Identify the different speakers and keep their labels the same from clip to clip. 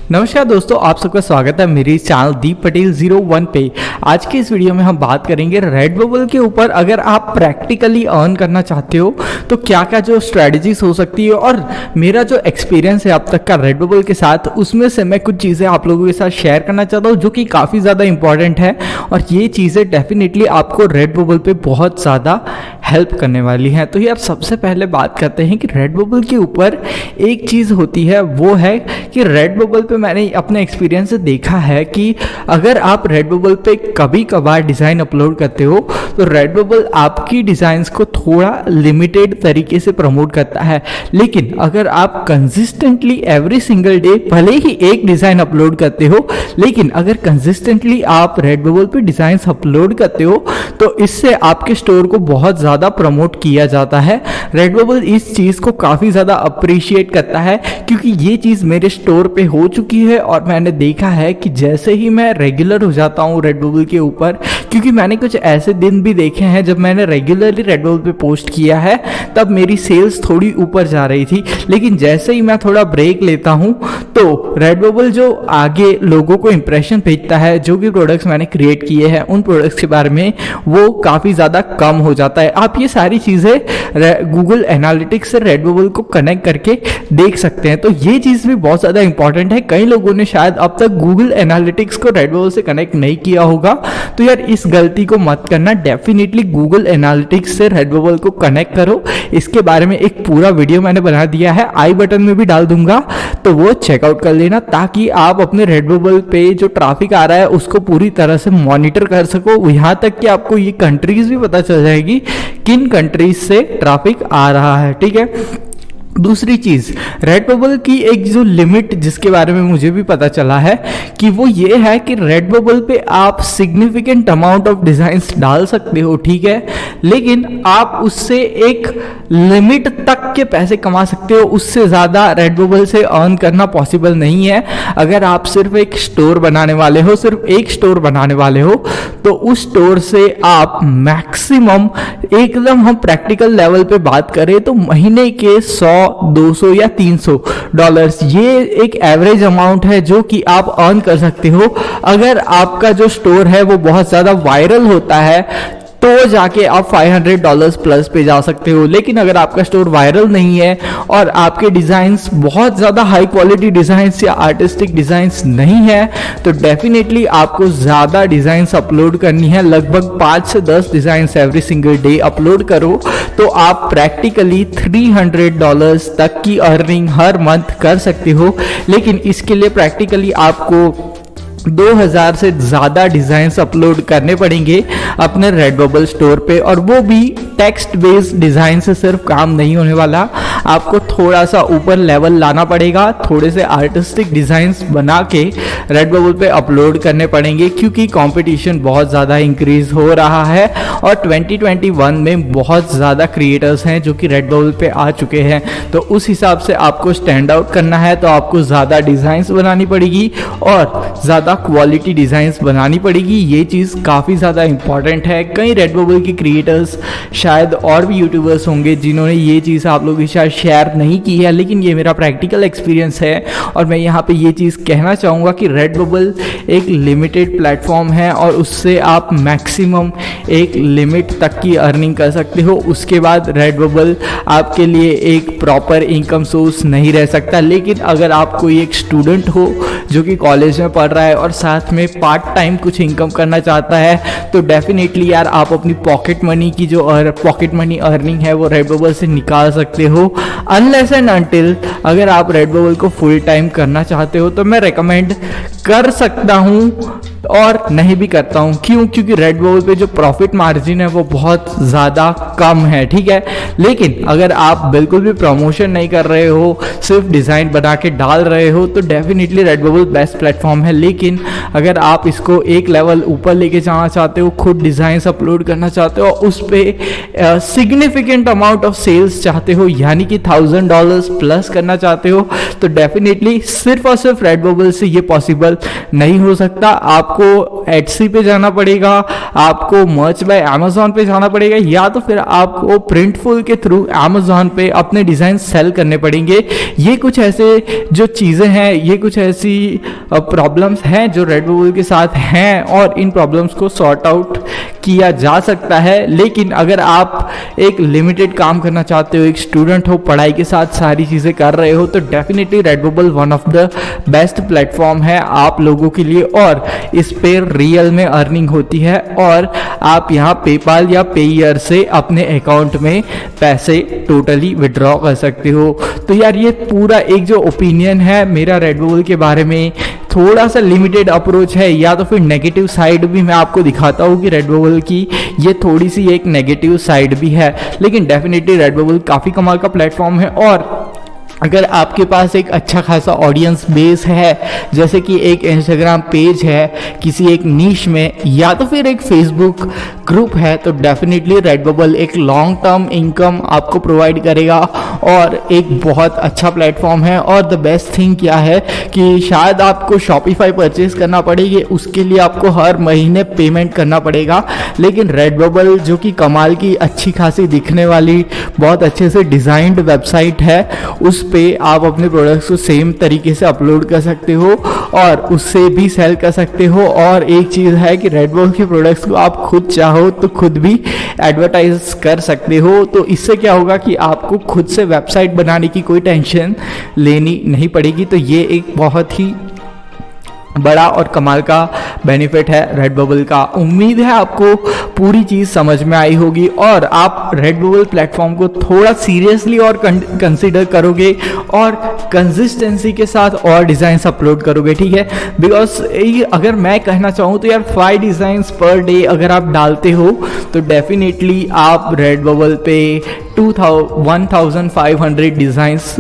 Speaker 1: नमस्कार दोस्तों, आप सबका स्वागत है मेरी चैनल दीप पटेल 01 पे। आज की इस वीडियो में हम बात करेंगे रेडबबल के ऊपर। अगर आप प्रैक्टिकली अर्न करना चाहते हो तो क्या क्या जो स्ट्रेटजीज हो सकती है और मेरा जो एक्सपीरियंस है अब तक का रेडबबल के साथ, उसमें से मैं कुछ चीज़ें आप लोगों के साथ शेयर करना चाहता हूँ जो कि काफ़ी ज़्यादा इंपॉर्टेंट है और ये चीज़ें डेफिनेटली आपको रेडबबल पे बहुत ज़्यादा हेल्प करने वाली हैं। तो यार सबसे पहले बात करते हैं कि रेडबबल के ऊपर एक चीज़ होती है, वो है कि रेडबबल पे मैंने अपने एक्सपीरियंस से देखा है कि अगर आप रेडबबल पे कभी कभार डिज़ाइन अपलोड करते हो तो रेडबबल आपकी डिज़ाइंस को थोड़ा लिमिटेड तरीके से प्रमोट करता है। लेकिन अगर आप कंसिस्टेंटली एवरी सिंगल डे भले ही एक डिज़ाइन अपलोड करते हो, लेकिन अगर कंसिस्टेंटली आप रेडबबल पे डिज़ाइंस अपलोड करते हो तो इससे आपके स्टोर को बहुत ज़्यादा प्रमोट किया जाता है। रेडबबल इस चीज़ को काफ़ी ज़्यादा अप्रिशिएट करता है क्योंकि ये चीज़ मेरे स्टोर पे हो चुकी है और मैंने देखा है कि जैसे ही मैं रेगुलर हो जाता हूँ रेडबबल के ऊपर, क्योंकि मैंने कुछ ऐसे दिन भी देखे हैं जब मैंने रेगुलरली रेडबबल पे पोस्ट किया है तब मेरी सेल्स थोड़ी ऊपर जा रही थी, लेकिन जैसे ही मैं थोड़ा ब्रेक लेता हूँ तो रेडबबल जो आगे लोगों को इंप्रेशन भेजता है, जो भी प्रोडक्ट्स मैंने क्रिएट किए हैं उन प्रोडक्ट्स के बारे में, वो काफ़ी ज़्यादा कम हो जाता है। आप ये सारी चीज़ें गूगल एनालिटिक्स से रेडबबल को कनेक्ट करके देख सकते हैं। तो ये चीज़ भी बहुत ज़्यादा इंपॉर्टेंट है। कई लोगों ने शायद अब तक गूगल एनालिटिक्स को रेडबबल से कनेक्ट नहीं किया होगा, तो यार इस गलती को मत करना। डेफिनेटली गूगल एनालिटिक्स से रेडबबल को कनेक्ट करो। इसके बारे में एक पूरा वीडियो मैंने बना दिया है, आई बटन में भी डाल दूंगा, तो वो चेकआउट कर लेना ताकि आप अपने रेडबबल पे जो ट्रैफिक आ रहा है उसको पूरी तरह से मॉनिटर कर सको। यहाँ तक कि आपको ये कंट्रीज भी पता चल जाएगी किन कंट्रीज से ट्रैफिक आ रहा है। ठीक है। दूसरी चीज़, रेडबबल की एक जो लिमिट जिसके बारे में मुझे भी पता चला है कि वो ये है कि रेडबबल पे आप सिग्निफिकेंट अमाउंट ऑफ डिज़ाइंस डाल सकते हो, ठीक है, लेकिन आप उससे एक लिमिट तक के पैसे कमा सकते हो। उससे ज़्यादा रेडबबल से अर्न करना पॉसिबल नहीं है। अगर आप सिर्फ एक स्टोर बनाने वाले हो, सिर्फ एक स्टोर बनाने वाले हो, तो उस स्टोर से आप मैक्सिमम, एकदम हम प्रैक्टिकल लेवल पे बात करें तो महीने के 100, 200 या $300, ये एक एवरेज अमाउंट है जो कि आप अर्न कर सकते हो। अगर आपका जो स्टोर है वो बहुत ज़्यादा वायरल होता है तो जाके आप $500 प्लस पे जा सकते हो। लेकिन अगर आपका स्टोर वायरल नहीं है और आपके डिज़ाइंस बहुत ज़्यादा हाई क्वालिटी डिज़ाइंस या आर्टिस्टिक डिज़ाइंस नहीं है तो डेफिनेटली आपको ज़्यादा डिज़ाइंस अपलोड करनी है। लगभग 5 से 10 designs every single day upload करो तो आप प्रैक्टिकली $300 तक की अर्निंग हर मंथ कर सकते हो। लेकिन इसके लिए प्रैक्टिकली आपको 2000 से ज़्यादा डिज़ाइंस अपलोड करने पड़ेंगे अपने रेडबबल स्टोर पे, और वो भी टेक्स्ट बेस्ड डिज़ाइन से सिर्फ काम नहीं होने वाला। आपको थोड़ा सा ऊपर लेवल लाना पड़ेगा, थोड़े से आर्टिस्टिक डिज़ाइंस बना के रेडबबल पे अपलोड करने पड़ेंगे क्योंकि कंपटीशन बहुत ज़्यादा इंक्रीज हो रहा है और 2021 में बहुत ज़्यादा क्रिएटर्स हैं जो कि रेडबबल पे आ चुके हैं। तो उस हिसाब से आपको स्टैंड आउट करना है तो आपको ज़्यादा डिज़ाइंस बनानी पड़ेगी और ज़्यादा क्वालिटी डिज़ाइंस बनानी पड़ेगी। ये चीज़ काफ़ी ज़्यादा इंपॉर्टेंट है। कई रेडबबल के क्रिएटर्स, शायद और भी यूट्यूबर्स होंगे जिन्होंने ये चीज़ आप लोगों के साथ शेयर नहीं की है, लेकिन ये मेरा प्रैक्टिकल एक्सपीरियंस है और मैं यहाँ पे ये चीज़ कहना चाहूँगा कि रेडबबल एक लिमिटेड प्लेटफॉर्म है और उससे आप मैक्सिमम एक लिमिट तक की अर्निंग कर सकते हो। उसके बाद रेडबबल आपके लिए एक प्रॉपर इनकम सोर्स नहीं रह सकता। लेकिन अगर आप कोई एक स्टूडेंट हो जो कि कॉलेज में पढ़ रहा है और साथ में पार्ट टाइम कुछ इनकम करना चाहता है तो डेफिनेटली यार आप अपनी पॉकेट मनी की जो पॉकेट मनी अर्निंग है वो रेडबबल से निकाल सकते हो। अनलेस एंड अनटिल अगर आप रेडबबल को फुल टाइम करना चाहते हो तो मैं रेकमेंड कर सकता हूँ और नहीं भी करता हूँ। क्यों? क्योंकि रेडबबल पे जो प्रॉफिट मार्जिन है वो बहुत ज़्यादा कम है, ठीक है। लेकिन अगर आप बिल्कुल भी प्रमोशन नहीं कर रहे हो, सिर्फ डिज़ाइन बना के डाल रहे हो, तो डेफिनेटली रेडबबल बेस्ट प्लेटफॉर्म है। लेकिन अगर आप इसको एक लेवल ऊपर लेके जाना चाहते हो, खुद डिज़ाइंस अपलोड करना चाहते हो, उस पर सिग्निफिकेंट अमाउंट ऑफ सेल्स चाहते हो, यानी कि $1000 प्लस करना चाहते हो, तो डेफिनेटली सिर्फ और सिर्फ रेडबबल से ये पॉसिबल नहीं हो सकता। आपको एटसी पे जाना पड़ेगा, आपको मर्च बाय अमेजॉन पे जाना पड़ेगा, या तो फिर आपको प्रिंटफुल के थ्रू अमेजॉन पे अपने डिज़ाइन सेल करने पड़ेंगे। ये कुछ ऐसे जो चीज़ें हैं, ये कुछ ऐसी प्रॉब्लम्स हैं जो रेडबबल के साथ हैं, और इन प्रॉब्लम्स को सॉर्ट आउट किया जा सकता है। लेकिन अगर आप एक लिमिटेड काम करना चाहते हो, एक स्टूडेंट हो, पढ़ाई के साथ सारी चीज़ें कर रहे हो, तो definitely Redbubble one of the best platform है आप लोगों के लिए, और इस पे रियल में अर्निंग होती है, और आप यहाँ पेपाल या पेयर से अपने अकाउंट में पैसे टोटली विड्रॉ कर सकते हो। तो यार ये पूरा एक जो ओपिनियन है मेरा रेडबबल के बारे में, थोड़ा सा लिमिटेड अप्रोच है, या तो फिर नेगेटिव साइड भी मैं आपको दिखाता हूँ कि रेडबबल की ये थोड़ी सी एक नेगेटिव साइड भी है, लेकिन डेफिनेटली रेडबबल काफ़ी कमाल का प्लेटफॉर्म है। और अगर आपके पास एक अच्छा खासा ऑडियंस बेस है, जैसे कि एक इंस्टाग्राम पेज है किसी एक नीश में, या तो फिर एक फेसबुक ग्रुप है, तो डेफिनेटली रेडबबल एक लॉन्ग टर्म इनकम आपको प्रोवाइड करेगा और एक बहुत अच्छा प्लेटफॉर्म है। और द बेस्ट थिंग क्या है कि शायद आपको शॉपिफाई परचेज करना पड़ेगी, उसके लिए आपको हर महीने पेमेंट करना पड़ेगा, लेकिन रेडबबल जो कि कमाल की अच्छी खासी दिखने वाली बहुत अच्छे से डिज़ाइंड वेबसाइट है, उस पे आप अपने प्रोडक्ट्स को सेम तरीके से अपलोड कर सकते हो और उससे भी सेल कर सकते हो। और एक चीज़ है कि रेडबबल के प्रोडक्ट्स को आप खुद चाहो तो खुद भी एडवर्टाइज कर सकते हो। तो इससे क्या होगा कि आपको खुद से वेबसाइट बनाने की कोई टेंशन लेनी नहीं पड़ेगी। तो ये एक बहुत ही बड़ा और कमाल का बेनिफिट है रेडबबल का। उम्मीद है आपको पूरी चीज़ समझ में आई होगी और आप रेडबबल प्लेटफॉर्म को थोड़ा सीरियसली और कंसीडर करोगे और कंसिस्टेंसी के साथ और डिज़ाइंस अपलोड करोगे, ठीक है। बिकॉज अगर मैं कहना चाहूँ तो यार 5 डिज़ाइंस पर डे अगर आप डालते हो तो डेफिनेटली आप रेडबबल पे 1500 डिज़ाइंस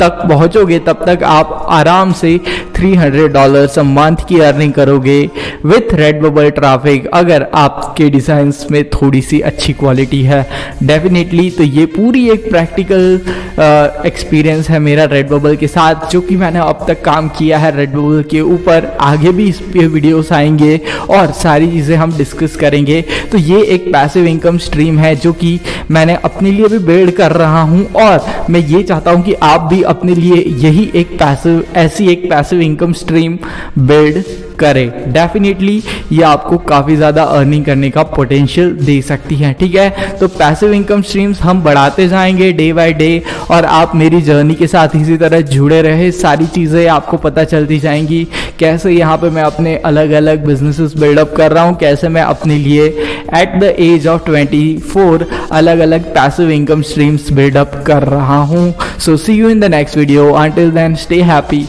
Speaker 1: तक पहुँचोगे। तब तक आप आराम से $300 अ मंथ की अर्निंग करोगे विथ रेडबबल ट्रैफिक, अगर आपके डिज़ाइंस में थोड़ी सी अच्छी क्वालिटी है डेफिनेटली। तो ये पूरी एक प्रैक्टिकल एक्सपीरियंस है मेरा रेडबबल के साथ, जो कि मैंने अब तक काम किया है रेडबबल के ऊपर। आगे भी इस पे वीडियोस आएंगे और सारी चीज़ें हम डिस्कस करेंगे। तो ये एक पैसिव इनकम स्ट्रीम है जो कि मैंने अपने लिए भी बिल्ड कर रहा हूँ, और मैं ये चाहता हूँ कि आप भी अपने लिए यही एक ऐसी एक पैसिव इनकम स्ट्रीम बिल्ड करें। डेफिनेटली ये आपको काफ़ी ज़्यादा अर्निंग करने का पोटेंशियल दे सकती है, ठीक है। तो पैसिव इनकम स्ट्रीम्स हम बढ़ाते जाएंगे डे बाय डे, और आप मेरी जर्नी के साथ इसी तरह जुड़े रहे। सारी चीज़ें आपको पता चलती जाएंगी, कैसे यहाँ पे मैं अपने अलग अलग बिजनेसेस बिल्डअप कर रहा हूँ, कैसे मैं अपने लिए एट द एज ऑफ 24 अलग अलग पैसिव इनकम स्ट्रीम्स बिल्डअप कर रहा हूँ। So see you in the next video. Until then stay happy,